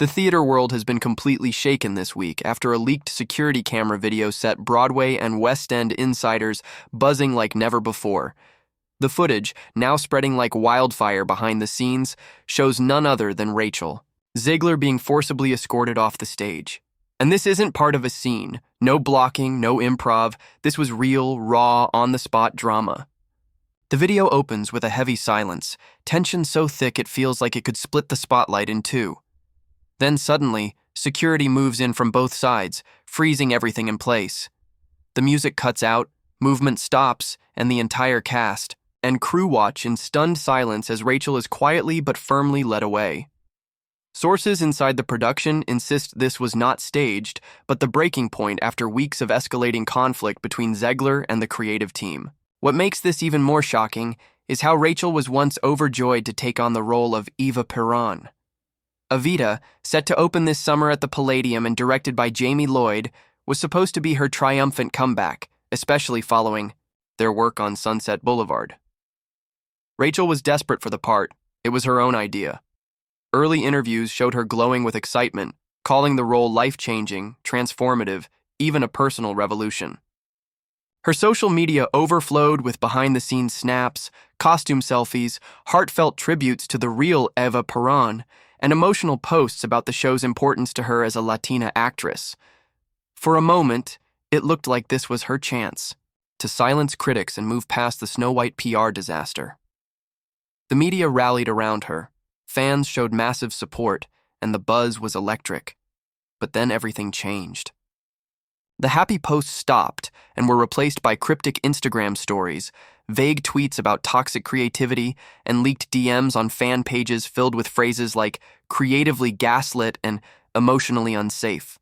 The theater world has been completely shaken this week after a leaked security camera video set Broadway and West End insiders buzzing like never before. The footage, now spreading like wildfire behind the scenes, shows none other than Rachel, Zegler being forcibly escorted off the stage. And this isn't part of a scene. No blocking, no improv. This was real, raw, on-the-spot drama. The video opens with a heavy silence, tension so thick it feels like it could split the spotlight in two. Then suddenly, security moves in from both sides, freezing everything in place. The music cuts out, movement stops, and the entire cast and crew watch in stunned silence as Rachel is quietly but firmly led away. Sources inside the production insist this was not staged, but the breaking point after weeks of escalating conflict between Zegler and the creative team. What makes this even more shocking is how Rachel was once overjoyed to take on the role of Eva Perón. Evita, set to open this summer at the Palladium and directed by Jamie Lloyd, was supposed to be her triumphant comeback, especially following their work on Sunset Boulevard. Rachel was desperate for the part. It was her own idea. Early interviews showed her glowing with excitement, calling the role life-changing, transformative, even a personal revolution. Her social media overflowed with behind-the-scenes snaps, costume selfies, heartfelt tributes to the real Eva Perón, and emotional posts about the show's importance to her as a Latina actress. For a moment, it looked like this was her chance to silence critics and move past the Snow White PR disaster. The media rallied around her, fans showed massive support, and the buzz was electric. But then everything changed. The happy posts stopped and were replaced by cryptic Instagram stories, vague tweets about toxic creativity, and leaked DMs on fan pages filled with phrases like creatively gaslit and emotionally unsafe.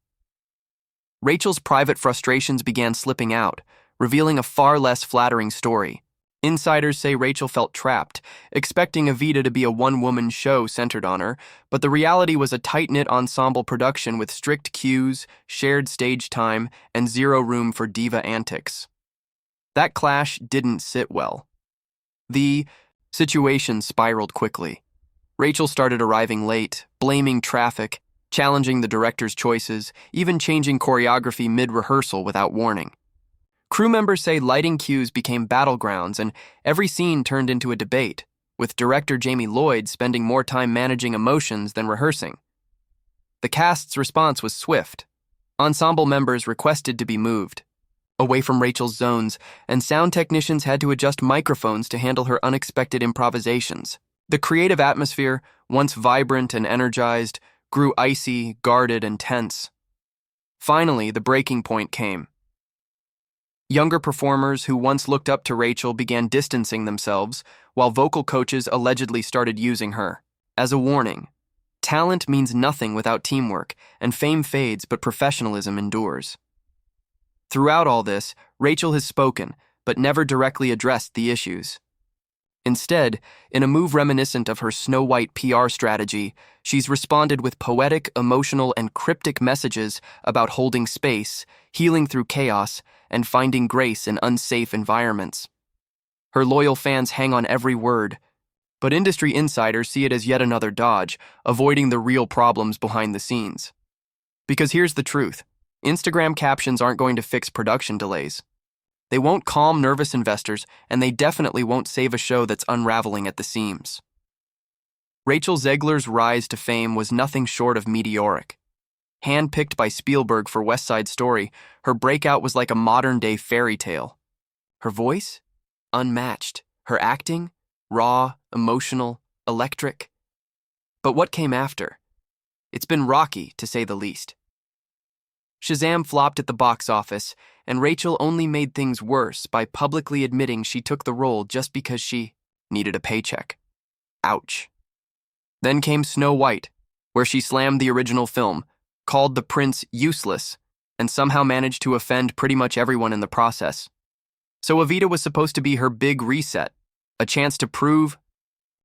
Rachel's private frustrations began slipping out, revealing a far less flattering story. Insiders say Rachel felt trapped, expecting Evita to be a one-woman show centered on her, but the reality was a tight-knit ensemble production with strict cues, shared stage time, and zero room for diva antics. That clash didn't sit well. The situation spiraled quickly. Rachel started arriving late, blaming traffic, challenging the director's choices, even changing choreography mid-rehearsal without warning. Crew members say lighting cues became battlegrounds and every scene turned into a debate, with director Jamie Lloyd spending more time managing emotions than rehearsing. The cast's response was swift. Ensemble members requested to be moved away from Rachel's zones, and sound technicians had to adjust microphones to handle her unexpected improvisations. The creative atmosphere, once vibrant and energized, grew icy, guarded, and tense. Finally, the breaking point came. Younger performers who once looked up to Rachel began distancing themselves, while vocal coaches allegedly started using her. As a warning, talent means nothing without teamwork, and fame fades but professionalism endures. Throughout all this, Rachel has spoken, but never directly addressed the issues. Instead, in a move reminiscent of her Snow White PR strategy, she's responded with poetic, emotional, and cryptic messages about holding space, healing through chaos, and finding grace in unsafe environments. Her loyal fans hang on every word, but industry insiders see it as yet another dodge, avoiding the real problems behind the scenes. Because here's the truth. Instagram captions aren't going to fix production delays. They won't calm nervous investors, and they definitely won't save a show that's unraveling at the seams. Rachel Zegler's rise to fame was nothing short of meteoric. Handpicked by Spielberg for West Side Story, her breakout was like a modern-day fairy tale. Her voice? Unmatched. Her acting? Raw, emotional, electric. But what came after? It's been rocky, to say the least. Shazam flopped at the box office, and Rachel only made things worse by publicly admitting she took the role just because she needed a paycheck. Ouch. Then came Snow White, where she slammed the original film, called the prince useless, and somehow managed to offend pretty much everyone in the process. So Evita was supposed to be her big reset, a chance to prove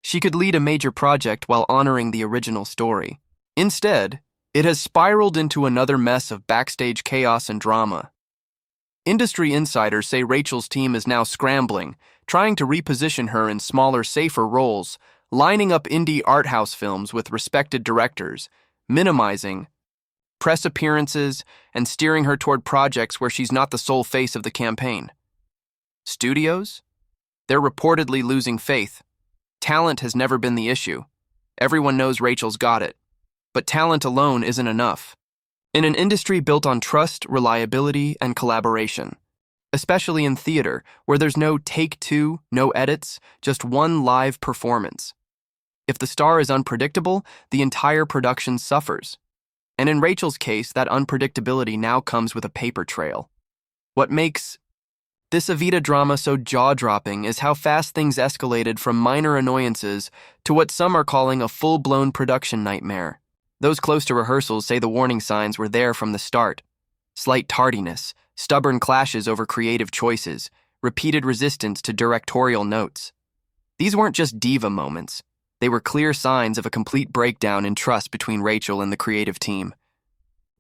she could lead a major project while honoring the original story. Instead, it has spiraled into another mess of backstage chaos and drama. Industry insiders say Rachel's team is now scrambling, trying to reposition her in smaller, safer roles, lining up indie art house films with respected directors, minimizing press appearances and steering her toward projects where she's not the sole face of the campaign. Studios? They're reportedly losing faith. Talent has never been the issue. Everyone knows Rachel's got it. But talent alone isn't enough. In an industry built on trust, reliability, and collaboration, especially in theater, where there's no take two, no edits, just one live performance. If the star is unpredictable, the entire production suffers. And in Rachel's case, that unpredictability now comes with a paper trail. What makes this Evita drama so jaw-dropping is how fast things escalated from minor annoyances to what some are calling a full-blown production nightmare. Those close to rehearsals say the warning signs were there from the start. Slight tardiness, stubborn clashes over creative choices, repeated resistance to directorial notes. These weren't just diva moments. They were clear signs of a complete breakdown in trust between Rachel and the creative team.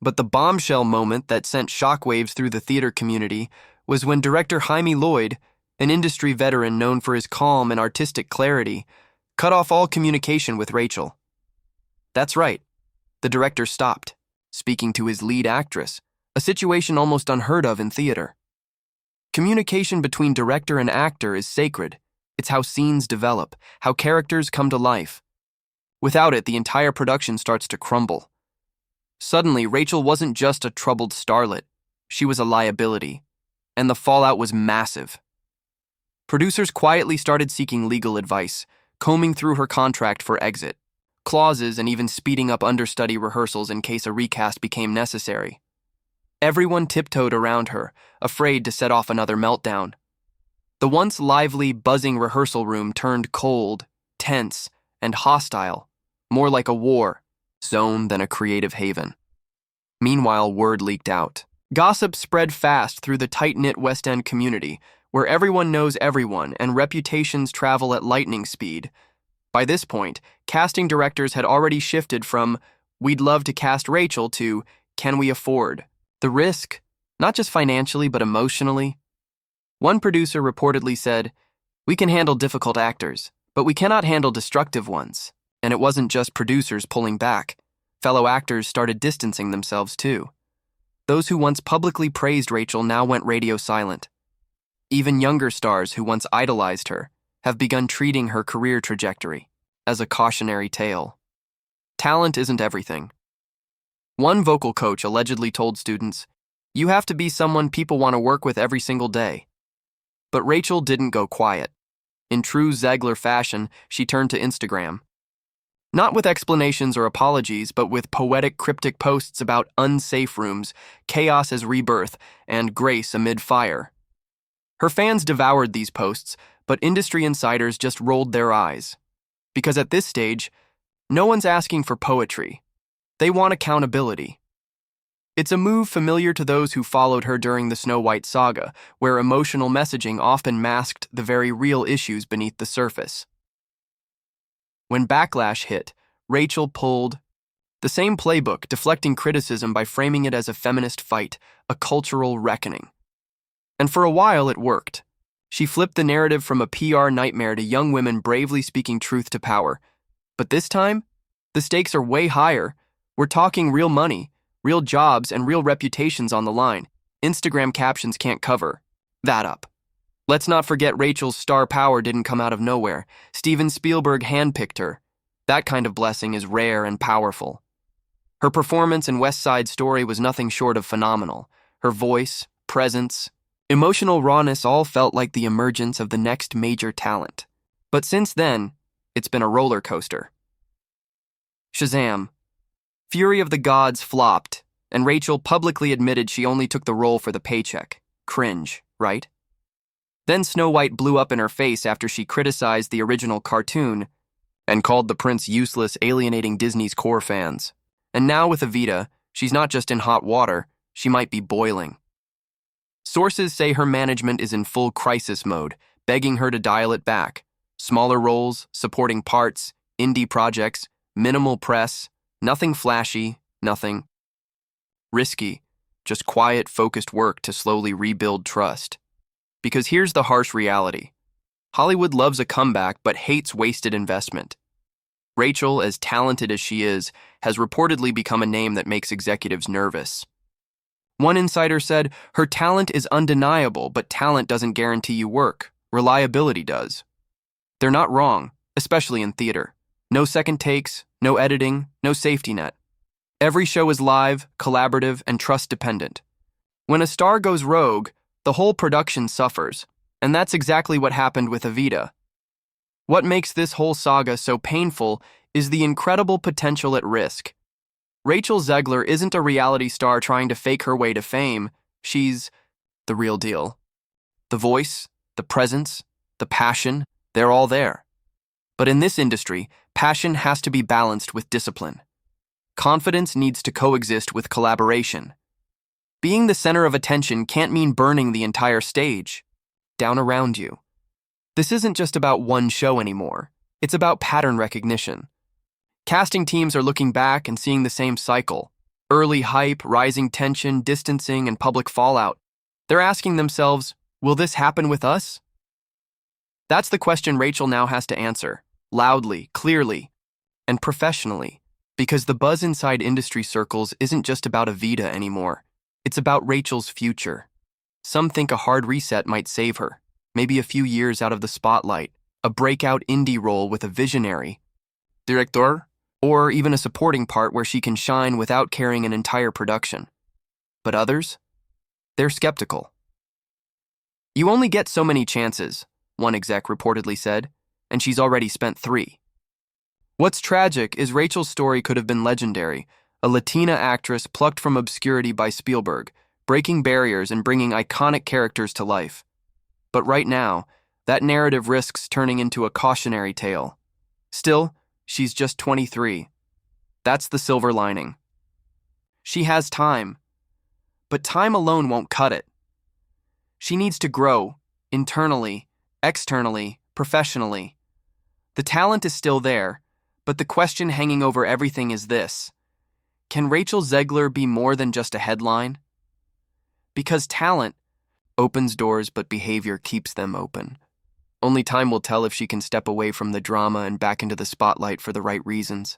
But the bombshell moment that sent shockwaves through the theater community was when director Jaime Lloyd, an industry veteran known for his calm and artistic clarity, cut off all communication with Rachel. That's right. The director stopped, speaking to his lead actress, a situation almost unheard of in theater. Communication between director and actor is sacred. It's how scenes develop, how characters come to life. Without it, the entire production starts to crumble. Suddenly, Rachel wasn't just a troubled starlet. She was a liability, and the fallout was massive. Producers quietly started seeking legal advice, combing through her contract for exit, clauses, and even speeding up understudy rehearsals in case a recast became necessary. Everyone tiptoed around her, afraid to set off another meltdown. The once lively, buzzing rehearsal room turned cold, tense, and hostile, more like a war zone than a creative haven. Meanwhile, word leaked out. Gossip spread fast through the tight-knit West End community, where everyone knows everyone and reputations travel at lightning speed. By this point, casting directors had already shifted from, "We'd love to cast Rachel," to, "Can we afford?" The risk, not just financially but emotionally. One producer reportedly said, "We can handle difficult actors, but we cannot handle destructive ones." And it wasn't just producers pulling back. Fellow actors started distancing themselves too. Those who once publicly praised Rachel now went radio silent. Even younger stars who once idolized her have begun treating her career trajectory as a cautionary tale. Talent isn't everything. One vocal coach allegedly told students, "You have to be someone people want to work with every single day." But Rachel didn't go quiet. In true Zegler fashion, she turned to Instagram. Not with explanations or apologies, but with poetic, cryptic posts about unsafe rooms, chaos as rebirth, and grace amid fire. Her fans devoured these posts, but industry insiders just rolled their eyes. Because at this stage, no one's asking for poetry. They want accountability. It's a move familiar to those who followed her during the Snow White saga, where emotional messaging often masked the very real issues beneath the surface. When backlash hit, Rachel pulled the same playbook, deflecting criticism by framing it as a feminist fight, a cultural reckoning. And for a while, it worked. She flipped the narrative from a PR nightmare to young women bravely speaking truth to power. But this time, the stakes are way higher. We're talking real money, real jobs, and real reputations on the line. Instagram captions can't cover that up. Let's not forget Rachel's star power didn't come out of nowhere. Steven Spielberg handpicked her. That kind of blessing is rare and powerful. Her performance in West Side Story was nothing short of phenomenal. Her voice, presence, emotional rawness all felt like the emergence of the next major talent. But since then, it's been a roller coaster. Shazam! Fury of the Gods flopped, and Rachel publicly admitted she only took the role for the paycheck. Cringe, right? Then Snow White blew up in her face after she criticized the original cartoon and called the prince useless, alienating Disney's core fans. And now with Evita, she's not just in hot water, she might be boiling. Sources say her management is in full crisis mode, begging her to dial it back. Smaller roles, supporting parts, indie projects, minimal press, nothing flashy, nothing risky, just quiet, focused work to slowly rebuild trust. Because here's the harsh reality. Hollywood loves a comeback but hates wasted investment. Rachel, as talented as she is, has reportedly become a name that makes executives nervous. One insider said, her talent is undeniable, but talent doesn't guarantee you work. Reliability does. They're not wrong, especially in theater. No second takes, no editing, no safety net. Every show is live, collaborative, and trust-dependent. When a star goes rogue, the whole production suffers, and that's exactly what happened with Evita. What makes this whole saga so painful is the incredible potential at risk. Rachel Zegler isn't a reality star trying to fake her way to fame. She's the real deal. The voice, the presence, the passion, they're all there. But in this industry, passion has to be balanced with discipline. Confidence needs to coexist with collaboration. Being the center of attention can't mean burning the entire stage down around you. This isn't just about one show anymore. It's about pattern recognition. Casting teams are looking back and seeing the same cycle. Early hype, rising tension, distancing, and public fallout. They're asking themselves, will this happen with us? That's the question Rachel now has to answer, loudly, clearly, and professionally, because the buzz inside industry circles isn't just about Evita anymore. It's about Rachel's future. Some think a hard reset might save her, maybe a few years out of the spotlight, a breakout indie role with a visionary director, or even a supporting part where she can shine without carrying an entire production. But others? They're skeptical. You only get so many chances, one exec reportedly said, and she's already spent 3. What's tragic is Rachel's story could have been legendary, a Latina actress plucked from obscurity by Spielberg, breaking barriers and bringing iconic characters to life. But right now, that narrative risks turning into a cautionary tale. Still, she's just 23. That's the silver lining. She has time, but time alone won't cut it. She needs to grow, internally, externally, professionally. The talent is still there, but the question hanging over everything is this: can Rachel Zegler be more than just a headline? Because talent opens doors, but behavior keeps them open. Only time will tell if she can step away from the drama and back into the spotlight for the right reasons.